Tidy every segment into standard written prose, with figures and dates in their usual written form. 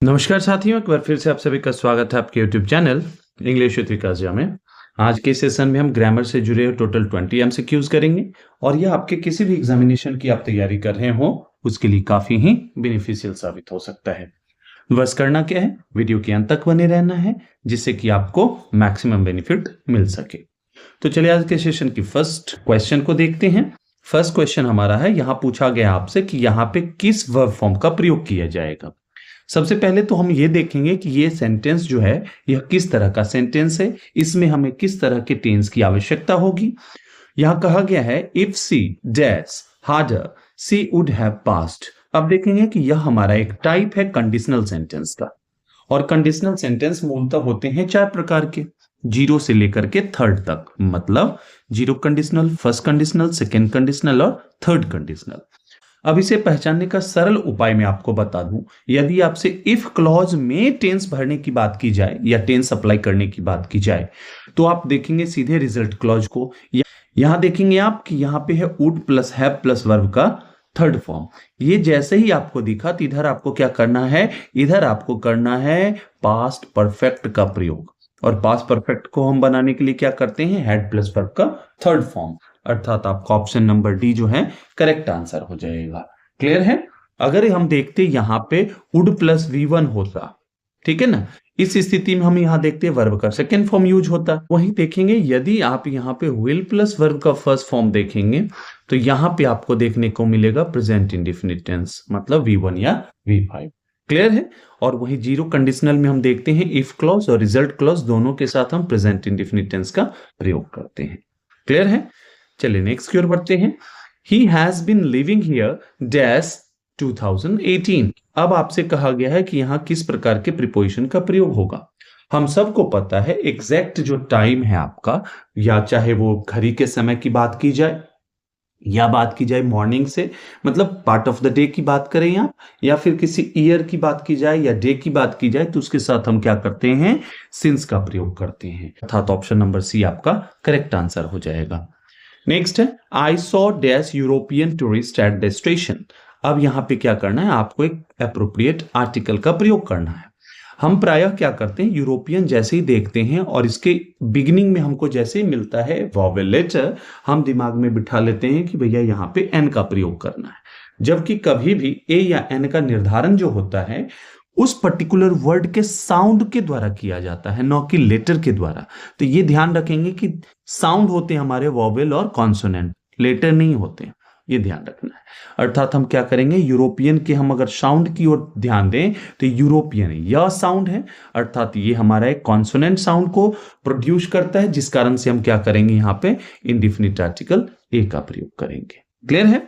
नमस्कार साथियों, एक बार फिर से आप सभी का स्वागत है आपके YouTube चैनल इंग्लिश विद विकास झा में। आज के सेशन में हम ग्रामर से जुड़े टोटल 20 एमसीक्यूज करेंगे और यह आपके किसी भी एग्जामिनेशन की आप तैयारी कर रहे हो उसके लिए काफी ही बेनिफिशियल साबित हो सकता है। बस करना क्या है, वीडियो के अंत तक बने रहना है जिससे कि आपको मैक्सिमम बेनिफिट मिल सके। तो चलिए आज के सेशन की फर्स्ट क्वेश्चन को देखते हैं। फर्स्ट क्वेश्चन हमारा है, यहाँ पूछा गया आपसे कि यहाँ पे किस वर्ब फॉर्म का प्रयोग किया जाएगा। सबसे पहले तो हम ये देखेंगे कि ये सेंटेंस जो है यह किस तरह का सेंटेंस है, इसमें हमें किस तरह के टेंस की आवश्यकता होगी। यहां कहा गया है if she dash harder she would have passed. अब देखेंगे कि यह हमारा एक टाइप है कंडीशनल सेंटेंस का, और कंडीशनल सेंटेंस मूलतः होते हैं 4 प्रकार के, 0 से लेकर के 3rd तक, मतलब 0 conditional, first conditional, second conditional और 3rd कंडीशनल। अब इसे पहचानने का सरल उपाय मैं आपको बता दूं, यदि आपसे इफ क्लॉज में टेंस भरने की बात की जाए या टेंस अप्लाई करने की बात की जाए तो आप देखेंगे सीधे रिजल्ट क्लॉज को। यहां देखेंगे आप कि यहां पे है would plus have plus verb का 3rd फॉर्म। ये जैसे ही आपको दिखा तो इधर आपको क्या करना है, इधर आपको करना है पास्ट परफेक्ट का प्रयोग, और पास्ट परफेक्ट को हम बनाने के लिए क्या करते हैं, हैड प्लस वर्ब का 3rd फॉर्म, अर्थात आपका ऑप्शन नंबर डी जो है करेक्ट आंसर हो जाएगा। क्लियर है। अगर हम देखते यहां पे वुड प्लस V1 होता, ठीक है ना, इस स्थिति में हम यहां देखते वर्ब का सेकेंड फॉर्म यूज होता। वहीं देखेंगे यदि आप यहां पे विल प्लस वर्ब का फर्स्ट फॉर्म देखेंगे तो यहां पे आपको देखने को मिलेगा प्रेजेंट इंडेफिनिट टेंस, मतलब V1 या V5। क्लियर है। और वही 0 कंडीशनल में हम देखते हैं इफ क्लॉज और रिजल्ट क्लॉज दोनों के साथ हम प्रेजेंट इंडेफिनिट टेंस का प्रयोग करते हैं। क्लियर है। चलिए नेक्स्ट की ओर बढ़ते हैं। He has been living here dash 2018। अब आपसे कहा गया है कि यहां किस प्रकार के प्रीपोजिशन का प्रयोग होगा। हम सबको पता है एग्जैक्ट जो टाइम है आपका, या चाहे वो घड़ी के समय की बात की जाए या बात की जाए मॉर्निंग से, मतलब पार्ट ऑफ द डे की बात करें आप, या फिर किसी ईयर की बात की जाए या डे की बात की जाए, तो उसके साथ हम क्या करते हैं, सिंस का प्रयोग करते हैं, अर्थात ऑप्शन नंबर सी आपका करेक्ट आंसर हो जाएगा। नेक्स्ट है I saw dash European tourist at the station. अब यहां पे क्या करना है, आपको एक एप्रोप्रिएट आर्टिकल का प्रयोग करना है। हम प्रायः क्या करते हैं, यूरोपियन जैसे ही देखते हैं और इसके बिगिनिंग में हमको जैसे ही मिलता है वॉवेल लेटर, हम दिमाग में बिठा लेते हैं कि भैया यहां पे एन का प्रयोग करना है, जबकि कभी भी ए या एन का निर्धारण जो होता है उस पर्टिकुलर वर्ड के साउंड के द्वारा किया जाता है, न कि लेटर के द्वारा। तो ये ध्यान रखेंगे कि साउंड होते हैं हमारे वॉवेल और कॉन्सोनेंट, लेटर नहीं होते, ये ध्यान रखना है। अर्थात हम क्या करेंगे, यूरोपियन के हम अगर साउंड की ओर ध्यान दें तो यूरोपियन यह साउंड है, अर्थात ये हमारा एक कॉन्सोनेंट साउंड को प्रोड्यूस करता है, जिस कारण से हम क्या करेंगे, यहाँ पे इंडेफिनिट आर्टिकल ए का प्रयोग करेंगे। क्लियर है।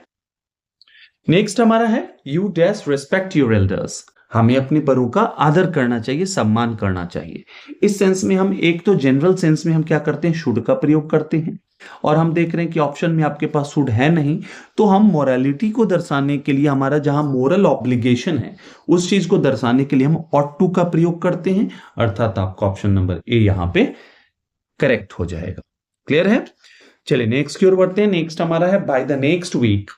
नेक्स्ट हमारा है you dash respect your elders. हमें अपने बड़ों का आदर करना चाहिए, सम्मान करना चाहिए। इस सेंस में हम एक तो जनरल सेंस में हम क्या करते हैं, शुड का प्रयोग करते हैं, और हम देख रहे हैं कि ऑप्शन में आपके पास शुड है नहीं, तो हम मोरालिटी को दर्शाने के लिए, हमारा जहां मोरल ऑब्लिगेशन है उस चीज को दर्शाने के लिए हम ऑट टू का प्रयोग करते हैं, अर्थात आपका ऑप्शन नंबर ए यहां पे करेक्ट हो जाएगा। क्लियर है। चलिए नेक्स्ट की ओर बढ़ते हैं। नेक्स्ट हमारा है by the next week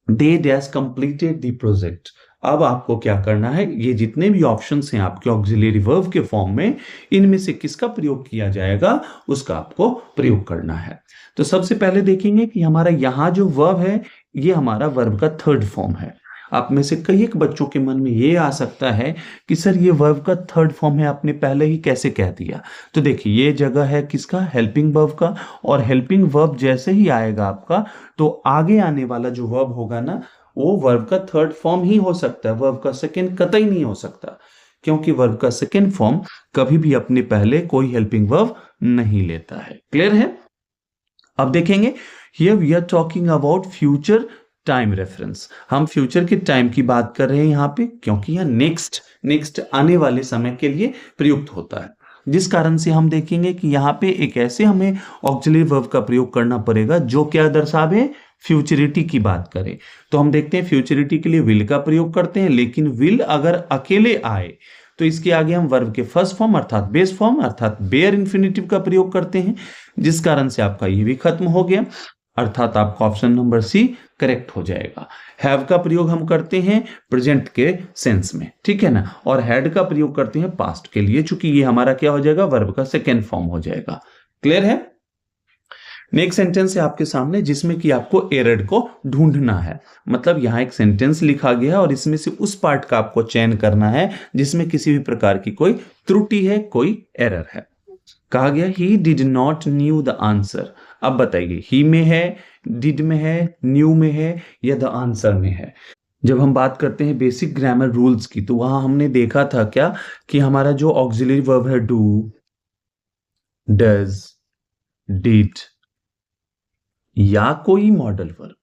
they dash completed the project. अब आपको क्या करना है, ये जितने भी ऑप्शंस हैं आपके ऑक्सिलरी वर्ब के फॉर्म में, इनमें से किसका प्रयोग किया जाएगा उसका आपको प्रयोग करना है। तो सबसे पहले देखेंगे कि हमारा यहां जो वर्ब है ये हमारा वर्ब का 3rd फॉर्म है। आप में से कई एक बच्चों के मन में ये आ सकता है कि सर ये वर्ब का 3rd फॉर्म है, आपने पहले ही कैसे कह दिया। तो देखिए ये जगह है किसका, हेल्पिंग वर्ब का, और हेल्पिंग वर्ब जैसे ही आएगा आपका तो आगे आने वाला जो वर्ब होगा ना वो वर्ब का 3rd फॉर्म ही हो सकता है, वर्ब का सेकेंड कतई नहीं हो सकता, क्योंकि वर्ब का सेकेंड फॉर्म कभी भी अपने पहले कोई हेल्पिंग वर्ब नहीं लेता है। क्लियर है। अब देखेंगे here we are talking about future time reference. हम फ्यूचर के टाइम की बात कर रहे हैं यहाँ पे, क्योंकि यह नेक्स्ट आने वाले समय के लिए प्रयुक्त होता है, जिस कारण से हम देखेंगे कि यहाँ पे एक ऐसे हमें ऑक्सिलरी वर्ब का प्रयोग करना पड़ेगा जो क्या दर्शावे, फ्यूचरिटी की बात करें। तो हम देखते हैं फ्यूचरिटी के लिए विल का प्रयोग करते हैं, लेकिन विल अगर अकेले आए तो इसके आगे हम वर्ब के फर्स्ट फॉर्म अर्थात बेस फॉर्म अर्थात बेयर इंफिनिटिव का प्रयोग करते हैं, जिस कारण से आपका ये भी खत्म हो गया। अर्थात आपका ऑप्शन नंबर सी करेक्ट हो जाएगा। हैव का प्रयोग हम करते हैं प्रेजेंट के सेंस में, ठीक है ना, और हैड का प्रयोग करते हैं पास्ट के लिए, चूंकि ये हमारा क्या हो जाएगा, वर्ब का सेकेंड फॉर्म हो जाएगा। क्लियर है। नेक्स्ट सेंटेंस है आपके सामने जिसमें कि आपको एरर को ढूंढना है। मतलब यहां एक सेंटेंस लिखा गया और इसमें से उस पार्ट का आपको चयन करना है जिसमें किसी भी प्रकार की कोई त्रुटि है, कोई एरर है। कहा गया he did not new the answer. अब बताइए, ही में है, डिड में है, न्यू में है या द आंसर में है। जब हम बात करते हैं बेसिक ग्रामर रूल्स की, तो वहां हमने देखा था क्या कि हमारा जो ऑक्सिलरी वर्ब है डू, डज, डिड या कोई मॉडल वर्ब,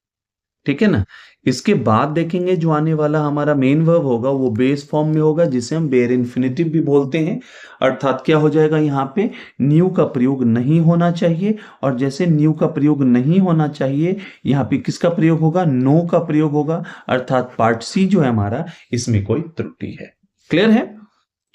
ठीक है ना, इसके बाद देखेंगे जो आने वाला हमारा मेन वर्ब होगा वो बेस फॉर्म में होगा जिसे हम बेयर इन्फिनिटिव भी बोलते हैं। अर्थात क्या हो जाएगा, यहाँ पे न्यू का प्रयोग नहीं होना चाहिए, और जैसे न्यू का प्रयोग नहीं होना चाहिए यहाँ पे किसका प्रयोग होगा, नो का प्रयोग होगा। अर्थात पार्ट सी जो है हमारा, इसमें कोई त्रुटि है। क्लियर है।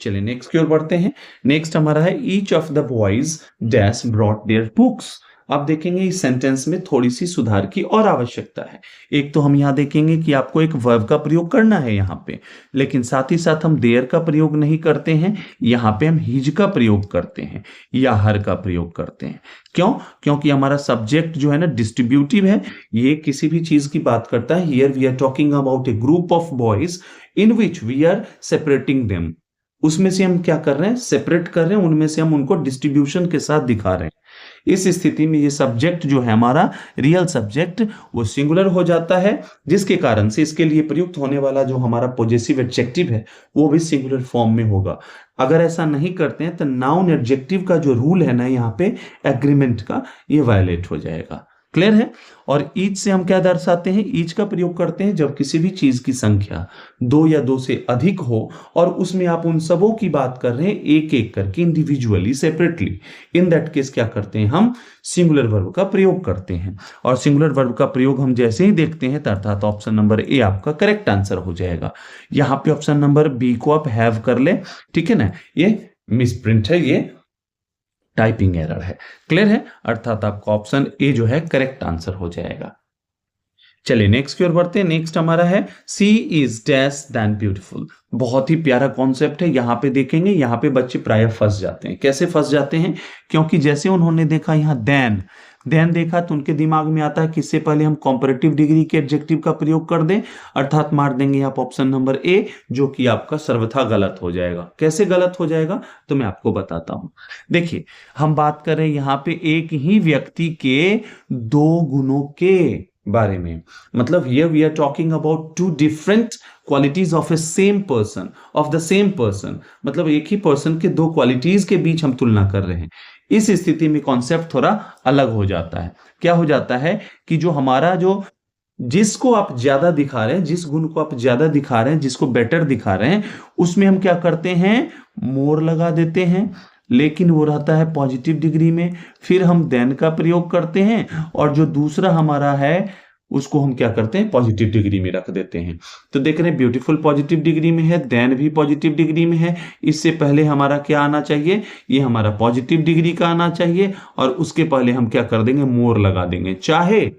चलिए नेक्स्ट की ओर बढ़ते हैं। नेक्स्ट हमारा है each of the boys dash brought their books. आप देखेंगे इस सेंटेंस में थोड़ी सी सुधार की और आवश्यकता है। एक तो हम यहां देखेंगे कि आपको एक वर्ब का प्रयोग करना है यहां पे, लेकिन साथ ही साथ हम देयर का प्रयोग नहीं करते हैं, यहां पे हम हिज का प्रयोग करते हैं या हर का प्रयोग करते हैं। क्यों? क्योंकि हमारा सब्जेक्ट जो है ना डिस्ट्रीब्यूटिव है, ये किसी भी चीज की बात करता है। Here we are talking about a group of boys in which we are separating them. उसमें से हम क्या कर रहे हैं, सेपरेट कर रहे हैं, उनमें से हम उनको डिस्ट्रीब्यूशन के साथ दिखा रहे हैं। इस स्थिति में ये सब्जेक्ट जो है हमारा रियल सब्जेक्ट वो सिंगुलर हो जाता है, जिसके कारण से इसके लिए प्रयुक्त होने वाला जो हमारा पॉजेसिव एडजेक्टिव है वो भी सिंगुलर फॉर्म में होगा। अगर ऐसा नहीं करते हैं तो नाउन एडजेक्टिव का जो रूल है ना यहाँ पे एग्रीमेंट का, ये वायलेट हो जाएगा। क्लियर है। और ईच से हम क्या दर्शाते हैं, ईच का प्रयोग करते हैं जब किसी भी चीज की संख्या दो या दो से अधिक हो और उसमें आप उन सबों की बात कर रहे हैं एक एक करके, individually, separately. In that case क्या करते हैं, हम सिंगुलर वर्ब का प्रयोग करते हैं। और सिंगुलर वर्ब का प्रयोग हम जैसे ही देखते हैं अर्थात ऑप्शन नंबर ए आपका करेक्ट आंसर हो जाएगा। यहां पे ऑप्शन नंबर बी को आप हैव कर ले, ठीक है ना, ये मिसप्रिंट है, ये टाइपिंग एरर है। क्लियर है। अर्थात आपका ऑप्शन ए जो है करेक्ट आंसर हो जाएगा। चलिए नेक्स्ट की ओर बढ़ते हैं। नेक्स्ट हमारा है सी इज डैश देन ब्यूटीफुल। बहुत ही प्यारा कॉन्सेप्ट है। यहां पे देखेंगे, यहां पे बच्चे प्राय फंस जाते हैं। कैसे फंस जाते हैं, क्योंकि जैसे उन्होंने देखा यहां देन देखा तो उनके दिमाग में आता है कि इससे पहले हम कंपैरेटिव डिग्री के एडजेक्टिव का प्रयोग कर दें, अर्थात मार देंगे आप ऑप्शन नंबर ए, जो कि आपका सर्वथा गलत हो जाएगा। कैसे गलत हो जाएगा तो मैं आपको बताता हूं। देखिए हम बात कर रहे हैं यहां पे एक ही व्यक्ति के दो गुणों के बारे में। मतलब here we are talking about two different qualities of a same person, of the same person. मतलब एक ही पर्सन के दो क्वालिटीज के बीच हम तुलना कर रहे हैं। इस स्थिति में कॉन्सेप्ट थोड़ा अलग हो जाता है। क्या हो जाता है कि जो हमारा जो जिसको आप ज्यादा दिखा रहे हैं, जिस गुण को आप ज्यादा दिखा रहे हैं, जिसको बेटर दिखा रहे हैं, उसमें हम क्या करते हैं, मोर लगा देते हैं, लेकिन वो रहता है पॉजिटिव डिग्री में। फिर हम देन का प्रयोग करते हैं और जो दूसरा हमारा है उसको हम क्या करते हैं, पॉजिटिव डिग्री में रख देते हैं। तो देख रहे हैं ब्यूटीफुल पॉजिटिव डिग्री में है, देन भी पॉजिटिव डिग्री में है। इससे पहले हमारा क्या आना चाहिए, ये हमारा पॉजिटिव डिग्री का आना चाहिए, और उसके पहले हम क्या कर देंगे, मोर लगा देंगे। चाहे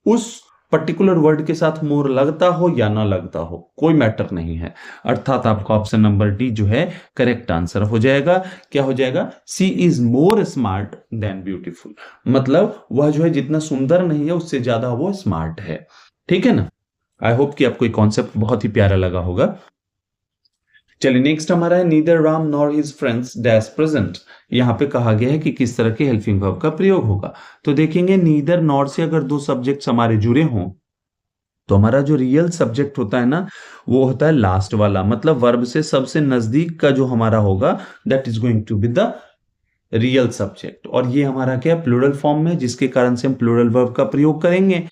उस पर्टिकुलर वर्ड के साथ मोर लगता हो या ना लगता हो, कोई मैटर नहीं है। अर्थात आपका ऑप्शन नंबर डी जो है करेक्ट आंसर हो जाएगा। क्या हो जाएगा, she is more smart than beautiful. मतलब वह जो है जितना सुंदर नहीं है उससे ज्यादा वो स्मार्ट है। ठीक है ना। आई होप कि आपको ये कॉन्सेप्ट बहुत ही प्यारा लगा होगा। चलिए नेक्स्ट हमारा है neither Ram nor his friends dash present. यहां पे कहा गया है कि किस तरह के हेल्पिंग वर्ब का प्रयोग होगा। तो देखेंगे नीदर नॉर से अगर दो सब्जेक्ट्स हमारे जुड़े हों तो हमारा जो रियल सब्जेक्ट होता है ना वो होता है लास्ट वाला। मतलब वर्ब से सबसे नजदीक का जो हमारा होगा that is going to be the real subject. और ये हमारा क्या प्लूरल फॉर्म में, जिसके कारण से हम प्लूरल वर्ब का प्रयोग करेंगे।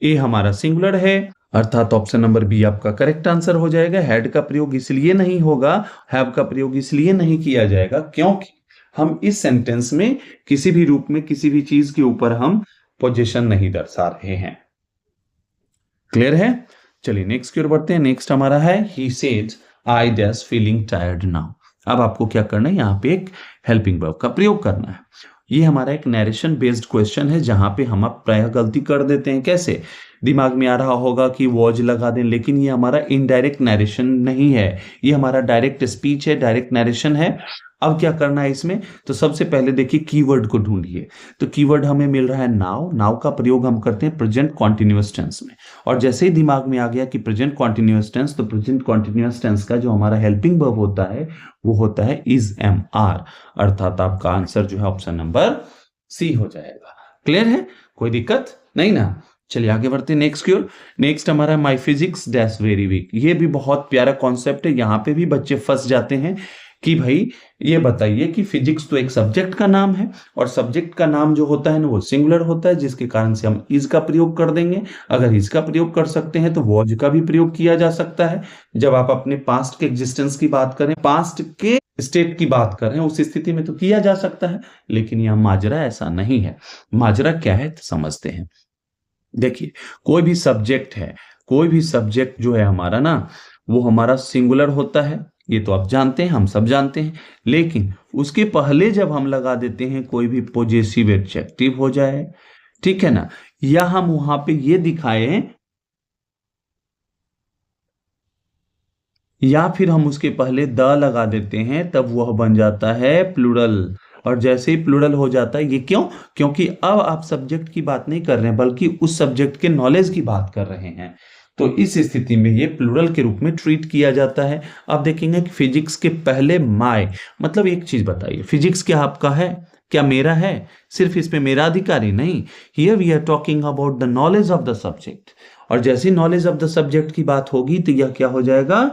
ए हमारा सिंगुलर है, अर्थात ऑप्शन नंबर बी आपका करेक्ट आंसर हो जाएगा। हैड का प्रयोग इसलिए नहीं होगा, हैव का प्रयोग इसलिए नहीं किया जाएगा क्योंकि हम इस सेंटेंस में किसी भी रूप में किसी भी चीज के ऊपर हम पोजीशन नहीं दर्शा रहे हैं। क्लियर है। चलिए नेक्स्ट की ओर बढ़ते हैं। नेक्स्ट हमारा है he said I dash feeling tired now. अब आपको क्या करना है, यहां पे एक हेल्पिंग वर्ब का प्रयोग करना है। ये हमारा एक नरेशन बेस्ड क्वेश्चन है जहां पे हम आप प्रायः गलती कर देते हैं। कैसे? दिमाग में आ रहा होगा कि वॉज लगा दें, लेकिन ये हमारा इनडायरेक्ट नरेशन नहीं है, ये हमारा डायरेक्ट स्पीच है, डायरेक्ट नरेशन है। अब क्या करना है इसमें? तो सबसे पहले देखिए कीवर्ड को ढूंढिए। तो कीवर्ड हमें मिल रहा है नाउ। नाउ का प्रयोग हम करते हैं प्रेजेंट कॉन्टिन्यूअस टेंस में, और जैसे ही दिमाग में आ गया कि प्रेजेंट कॉन्टिन्यूअस टेंस, तो प्रेजेंट कॉन्टिन्यूअस टेंस का जो हमारा हेल्पिंग वर्ब होता है वो होता है इज एम आर, अर्थात आपका आंसर जो है ऑप्शन नंबर सी हो जाएगा। क्लियर है? कोई दिक्कत नहीं ना? चलिए आगे बढ़ते हैं नेक्स्ट की ओर। नेक्स्ट हमारा माई फिजिक्स डैश वेरी वीक। ये भी बहुत प्यारा कॉन्सेप्ट है। यहाँ पे भी बच्चे फंस जाते हैं कि भाई ये बताइए कि फिजिक्स तो एक सब्जेक्ट का नाम है, और सब्जेक्ट का नाम जो होता है ना वो सिंगुलर होता है, जिसके कारण से हम इज का प्रयोग कर देंगे। अगर इज का प्रयोग कर सकते हैं तो वॉज का भी प्रयोग किया जा सकता है। जब आप अपने पास्ट के एग्जिस्टेंस की बात करें, पास्ट के स्टेट की बात करें, उस स्थिति में तो किया जा सकता है, लेकिन यह माजरा ऐसा नहीं है। माजरा क्या है समझते हैं। देखिए कोई भी सब्जेक्ट है, कोई भी सब्जेक्ट जो है हमारा ना, वो हमारा सिंगुलर होता है, ये तो आप जानते हैं, हम सब जानते हैं। लेकिन उसके पहले जब हम लगा देते हैं कोई भी पॉजेसिव एडजेक्टिव हो जाए, ठीक है ना, या हम वहां पे ये दिखाएं, या फिर हम उसके पहले द लगा देते हैं, तब वह बन जाता है प्लूरल। और जैसे ही प्लूरल हो जाता है, ये क्यों? क्योंकि अब आप सब्जेक्ट की बात नहीं कर रहे हैं, बल्कि उस सब्जेक्ट के नॉलेज की बात कर रहे हैं। तो इस स्थिति में ये प्लूरल के रूप में ट्रीट किया जाता है। अब देखेंगे कि फिजिक्स के पहले माय, मतलब एक चीज बताइए, फिजिक्स क्या आपका है? क्या मेरा है? सिर्फ इस पे मेरा अधिकारी नहीं। Here we are talking about the knowledge of the subject, और जैसे नॉलेज ऑफ द सब्जेक्ट की बात होगी तो यह क्या हो जाएगा?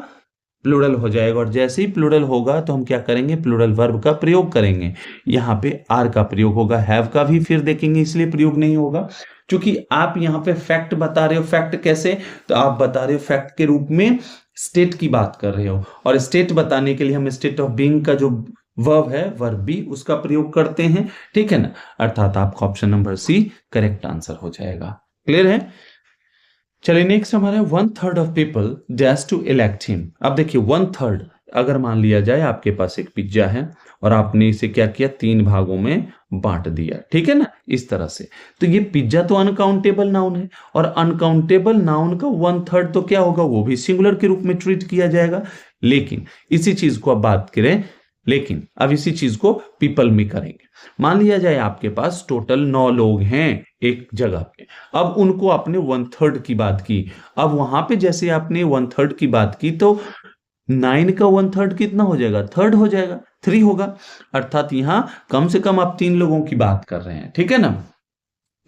प्लूरल हो जाएगा। और जैसे ही प्लूरल होगा तो हम क्या करेंगे? प्लूरल वर्ब का प्रयोग करेंगे। यहाँ पे आर का प्रयोग होगा, हैव का भी फिर देखेंगे इसलिए प्रयोग नहीं होगा, क्योंकि आप यहाँ पे फैक्ट बता रहे हो। फैक्ट कैसे? तो आप बता रहे हो फैक्ट के रूप में स्टेट की बात कर रहे हो, और स्टेट बताने के लिए हम स्टेट ऑफ बीइंग का जो वर्ब है, वर्ब बी, उसका प्रयोग करते हैं। ठीक है ना? अर्थात आपका option number C correct answer हो जाएगा। क्लियर है? चलिए नेक्स्ट हमारा 1/3 of people dash to elect him. अब देखिए 1/3, अगर मान लिया जाए आपके पास एक पिज्जा है और आपने इसे क्या किया? 3 भागों में बांट दिया, ठीक है ना, इस तरह से। तो ये पिज्जा तो अनकाउंटेबल नाउन है, और अनकाउंटेबल नाउन का 1/3 तो क्या होगा? वो भी सिंगुलर के रूप में ट्रीट किया जाएगा। लेकिन इसी चीज को अब बात करें, लेकिन अब इसी चीज को पीपल में करेंगे। मान लिया जाए आपके पास टोटल 9 लोग हैं एक जगह पे, अब उनको आपने 1/3 की बात की। अब वहां पे जैसे आपने 1/3 की बात की, तो 9 का 1/3 कितना हो जाएगा? 3rd हो जाएगा, 3 होगा। अर्थात यहां कम से कम आप 3 लोगों की बात कर रहे हैं, ठीक है ना।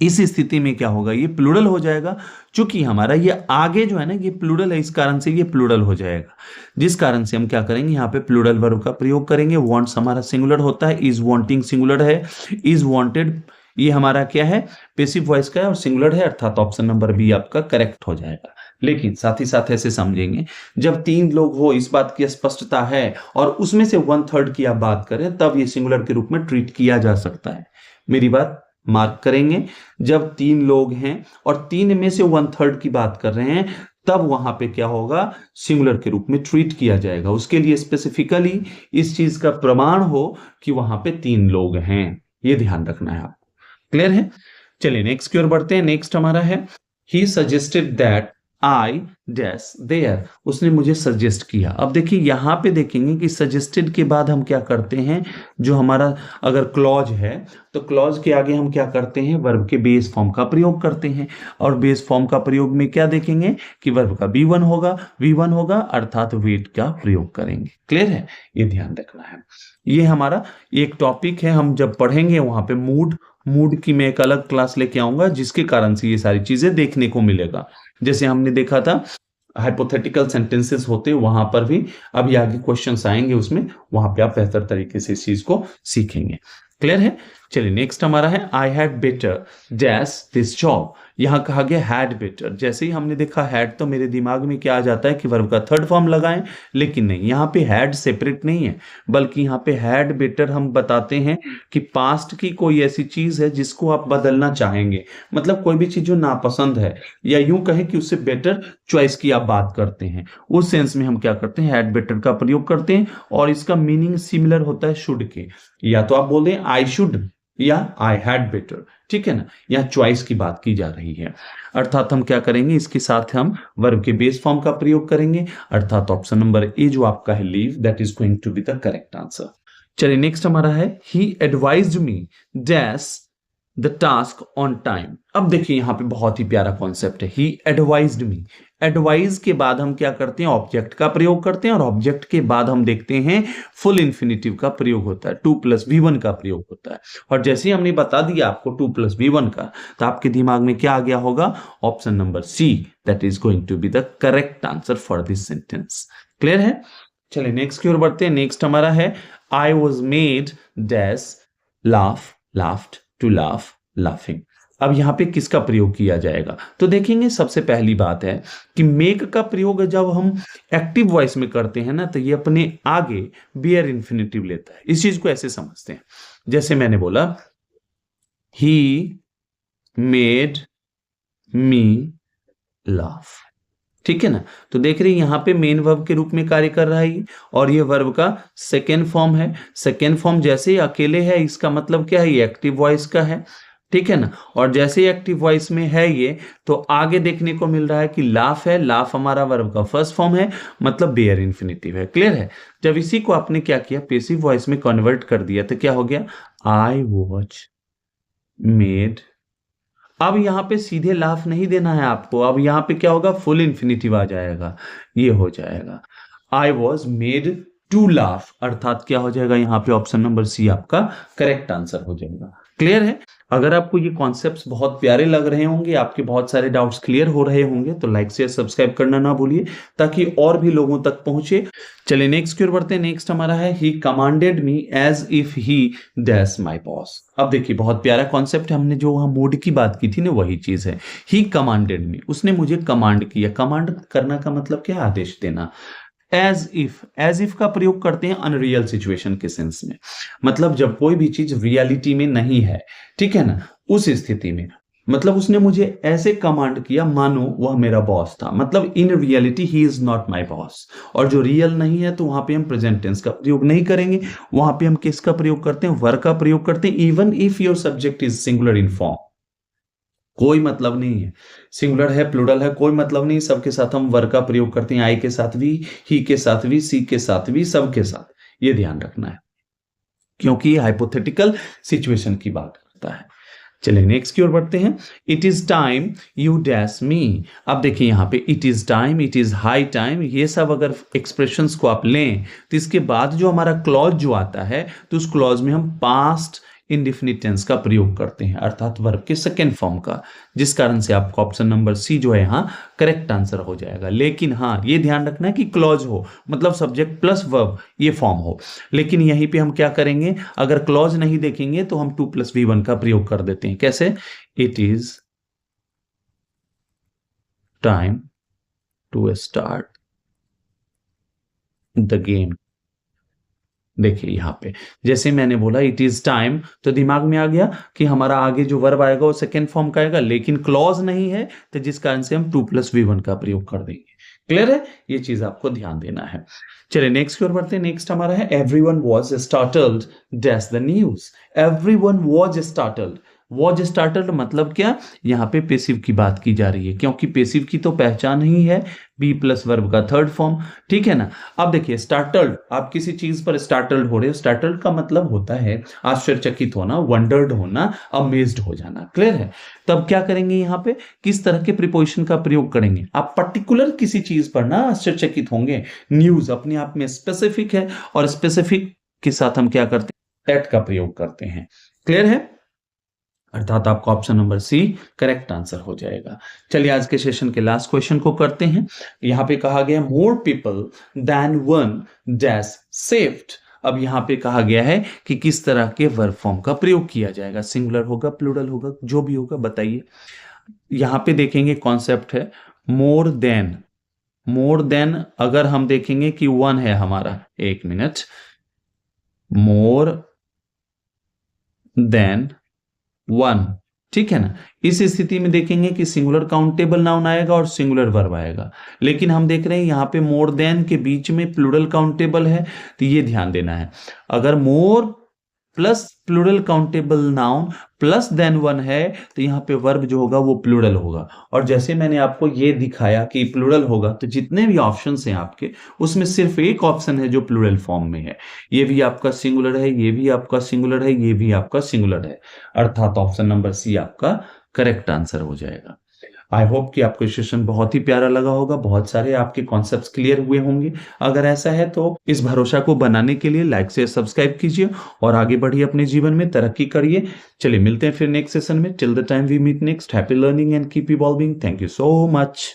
इस स्थिति में क्या होगा? ये प्लूरल हो जाएगा। चूंकि हमारा ये आगे जो है ना, ये प्लूरल है, इस कारण से ये प्लूरल हो जाएगा, जिस कारण से हम क्या करेंगे? यहाँ पे प्लूरल वर्ब का प्रयोग करेंगे। वांट्स हमारा सिंगुलर होता है, इज वांटिंग सिंगुलर है, इज वांटेड ये हमारा क्या है? पैसिव वॉइस का है और सिंगुलर है, अर्थात ऑप्शन नंबर बी आपका करेक्ट हो जाएगा। लेकिन साथ ही साथ ऐसे समझेंगे, जब 3 लोग हो इस बात की स्पष्टता है, और उसमें से 1/3 की आप बात करें, तब ये सिंगुलर के रूप में ट्रीट किया जा सकता है। मेरी बात मार्क करेंगे, जब 3 लोग हैं और 3 में से 1/3 की बात कर रहे हैं, तब वहां पे क्या होगा? सिंगुलर के रूप में ट्रीट किया जाएगा। उसके लिए स्पेसिफिकली इस चीज का प्रमाण हो कि वहां पे 3 लोग हैं, ये ध्यान रखना है आपको। क्लियर है? चलिए नेक्स्ट की ओर बढ़ते हैं। नेक्स्ट हमारा है he suggested that I dash there. उसने मुझे सजेस्ट किया। अब देखिए यहां पे देखेंगे कि सजेस्टेड के बाद हम क्या करते हैं? जो हमारा अगर क्लॉज है, तो क्लॉज के आगे हम क्या करते हैं? वर्ब के बेस फॉर्म का प्रयोग करते हैं, और बेस फॉर्म का प्रयोग में क्या देखेंगे? कि वर्ब का V1 होगा, V1 होगा, अर्थात वेट का प्रयोग करेंगे। क्लियर है? ये ध्यान रखना है। ये हमारा एक टॉपिक है, हम जब पढ़ेंगे वहां पे मूड की मैं एक अलग क्लास लेके आऊंगा, जिसके कारण से ये सारी चीजें देखने को मिलेगा। जैसे हमने देखा था हाइपोथेटिकल सेंटेंसेस होते, वहां पर भी अभी आगे क्वेश्चंस आएंगे, उसमें वहां पे आप बेहतर तरीके से इस चीज को सीखेंगे। क्लियर है? चलिए नेक्स्ट हमारा है I had better dash this job. यहां कहा गया हैड बेटर। जैसे ही हमने देखा हैड, तो मेरे दिमाग में क्या आ जाता है कि वर्ब का 3rd फॉर्म लगाएं, लेकिन नहीं, यहाँ पे हैड सेपरेट नहीं है, बल्कि यहाँ पे हैड बेटर हम बताते हैं कि पास्ट की कोई ऐसी चीज है जिसको आप बदलना चाहेंगे, मतलब कोई भी चीज जो नापसंद है, या यूं कहें कि उससे बेटर चॉइस की आप बात करते हैं, उस सेंस में हम क्या करते हैं? हैड बेटर का प्रयोग करते हैं, और इसका मीनिंग सिमिलर होता है शुड के। या तो आप बोल दें आई शुड, या आई हैड बेटर, ठीक है ना, यहाँ चॉइस की बात की जा रही है। अर्थात हम क्या करेंगे, इसके साथ हम वर्ब के बेस फॉर्म का प्रयोग करेंगे, अर्थात ऑप्शन नंबर ए जो आपका है leave, that is going to be the correct answer. चलिए नेक्स्ट हमारा है he advised me dash the task on time. अब देखिए यहाँ पे बहुत ही प्यारा कॉन्सेप्ट है, ही एडवाइज्ड मी। एडवाइज के बाद हम क्या करते हैं, ऑब्जेक्ट का प्रयोग करते हैं, और ऑब्जेक्ट के बाद हम देखते हैं फुल इन्फिनिटिव का प्रयोग होता है, 2+V1 का प्रयोग होता है। और जैसे ही हमने बता दिया आपको 2+V1 का, तो आपके दिमाग में क्या आ गया होगा, option number C, that is going to be the correct answer for this sentence. Clear है? चलिए नेक्स्ट की ओर बढ़ते हैं। नेक्स्ट हमारा है I was made dash laugh, laughed, to laugh, laughing. अब यहां पे किसका प्रयोग किया जाएगा, तो देखेंगे सबसे पहली बात है कि मेक का प्रयोग जब हम एक्टिव वॉइस में करते हैं ना, तो ये अपने आगे बियर इंफिनिटिव लेता है। इस चीज को ऐसे समझते हैं, जैसे मैंने बोला ही मेड मी लाफ, ठीक है ना, तो देख रहे हैं यहां पे मेन वर्ब के रूप में कार्य कर रहा है, और ये वर्ब का सेकेंड फॉर्म है। सेकेंड फॉर्म जैसे ही अकेले है, इसका मतलब क्या है, ये एक्टिव वॉइस का है, ठीक है ना। और जैसे ही एक्टिव वॉइस में है ये, तो आगे देखने को मिल रहा है कि लाफ है, लाफ हमारा वर्ब का फर्स्ट फॉर्म है, मतलब बेयर इंफिनिटिव है। क्लियर है? जब इसी को आपने क्या किया, पेसिव वॉइस में कन्वर्ट कर दिया, तो क्या हो गया, आई वॉच मेड। अब यहां पे सीधे लाफ नहीं देना है आपको, अब यहां पे क्या होगा, फुल इन्फिनिटिव आ जाएगा, ये हो जाएगा I was made to laugh, अर्थात क्या हो जाएगा, यहां पे ऑप्शन नंबर सी आपका करेक्ट आंसर हो जाएगा। क्लियर है? अगर आपको ये कॉन्सेप्ट्स बहुत प्यारे लग रहे होंगे, आपके बहुत सारे डाउट्स क्लियर हो रहे होंगे, तो लाइक शेयर सब्सक्राइब करना ना भूलिए, ताकि और भी लोगों तक पहुंचे। चलिए नेक्स्ट की ओर बढ़ते हैं। नेक्स्ट हमारा है he commanded me as if he dash my boss. अब देखिए बहुत प्यारा कॉन्सेप्ट है, हमने जो वहां मोड की बात की थी ना, वही चीज है। ही कमांडेड मी, उसने मुझे कमांड किया। कमांड करना का मतलब क्या है, आदेश देना। एज इफ का प्रयोग करते हैं अनरियल सिचुएशन के सेंस में, मतलब जब कोई भी चीज रियलिटी में नहीं है, ठीक है ना, उस स्थिति में, मतलब उसने मुझे ऐसे कमांड किया मानो वह मेरा बॉस था, मतलब in reality he is not my boss. और जो रियल नहीं है, तो वहां पे हम प्रेजेंट टेंस का प्रयोग नहीं करेंगे, वहां पे हम किसका प्रयोग करते हैं, वर का प्रयोग करते हैं, even if your subject is singular in form. कोई मतलब नहीं है, सिंगुलर है प्लूरल है, कोई मतलब नहीं, सबके साथ हम वर का प्रयोग करते हैं, आई के साथ भी, ही के साथ भी, सी के साथ भी, सबके साथ। ये ध्यान रखना है, क्योंकि ये हाइपोथेटिकल सिचुएशन की बात करता है। चलिए नेक्स्ट की ओर बढ़ते हैं। It is time you dash मी। अब देखिए यहाँ पे it is time, it is high time, ये सब अगर एक्सप्रेशंस को आप लें, तो इसके बाद जो हमारा क्लॉज जो आता है, तो उस क्लॉज में हम पास्ट इंडिफिनिट टेंस का प्रयोग करते हैं, अर्थात वर्ब के सेकेंड फॉर्म का, जिस कारण से आपका ऑप्शन नंबर सी जो है यहाँ करेक्ट आंसर हो जाएगा। लेकिन हाँ, ये ध्यान रखना है कि क्लॉज हो, मतलब सब्जेक्ट प्लस वर्ब ये फॉर्म हो। लेकिन यहीं पे हम क्या करेंगे, अगर क्लॉज नहीं देखेंगे तो हम 2+V1 का प्रयोग कर देते हैं। कैसे, it is time to start the game. देखिए यहां पे जैसे मैंने बोला इट इज टाइम, तो दिमाग में आ गया कि हमारा आगे जो वर्ब आएगा वो सेकेंड फॉर्म का आएगा, लेकिन क्लॉज नहीं है, तो जिस कारण से हम 2+V1 का प्रयोग कर देंगे। क्लियर है? ये चीज आपको ध्यान देना है। चलिए नेक्स्ट की ओर बढ़ते हैं। नेक्स्ट हमारा है everyone was startled dash the news. Everyone was startled, was startled मतलब क्या, यहाँ पे पेसिव की बात की जा रही है, क्योंकि पेसिव की तो पहचान ही है बी प्लस वर्ब का थर्ड फॉर्म, ठीक है ना। अब देखिए स्टार्टल्ड, आप किसी चीज पर स्टार्टल्ड हो रहे हो, स्टार्टल्ड का मतलब होता है आश्चर्यचकित होना, वंडर्ड होना, अमेज्ड हो जाना। क्लियर है? तब क्या करेंगे, यहाँ पे किस तरह के प्रीपोजिशन का प्रयोग करेंगे, आप पर्टिकुलर किसी चीज पर ना आश्चर्यचकित होंगे। न्यूज अपने आप में स्पेसिफिक है, और स्पेसिफिक के साथ हम क्या करते हैं, एट का प्रयोग करते हैं। क्लियर है? अर्थात आपका option number C correct answer हो जाएगा। चलिए आज के सेशन के लास्ट क्वेश्चन को करते हैं। यहां पे कहा गया more people than one dash saved. अब यहां पे कहा गया है कि किस तरह के वर्ब फॉर्म का प्रयोग किया जाएगा, सिंगुलर होगा, प्लूरल होगा, जो भी होगा बताइए। यहां पे देखेंगे कॉन्सेप्ट है मोर देन। मोर देन अगर हम देखेंगे कि वन है हमारा, एक मिनट, मोर देन वन, ठीक है ना, इस स्थिति में देखेंगे कि सिंगुलर काउंटेबल नाउन आएगा और सिंगुलर वर्ब आएगा। लेकिन हम देख रहे हैं यहां पे मोर देन के बीच में प्लूरल काउंटेबल है, तो ये ध्यान देना है। अगर more plus plural countable noun plus then one है, तो यहाँ पे वर्ब जो होगा वो प्लूरल होगा। और जैसे मैंने आपको ये दिखाया कि प्लूरल होगा, तो जितने भी ऑप्शंस हैं आपके, उसमें सिर्फ एक ऑप्शन है जो प्लूरल फॉर्म में है। ये भी आपका सिंगुलर है, ये भी आपका सिंगुलर है, ये भी आपका सिंगुलर है, अर्थात ऑप्शन नंबर सी आपका करेक्ट आंसर हो जाएगा। आई होप कि आपको सेशन बहुत ही प्यारा लगा होगा, बहुत सारे आपके कॉन्सेप्ट्स क्लियर हुए होंगे। अगर ऐसा है तो इस भरोसा को बनाने के लिए लाइक से सब्सक्राइब कीजिए और आगे बढ़िए, अपने जीवन में तरक्की करिए। चलिए मिलते हैं फिर नेक्स्ट सेशन में। Till the time we meet next, happy learning and keep evolving. Thank you so much.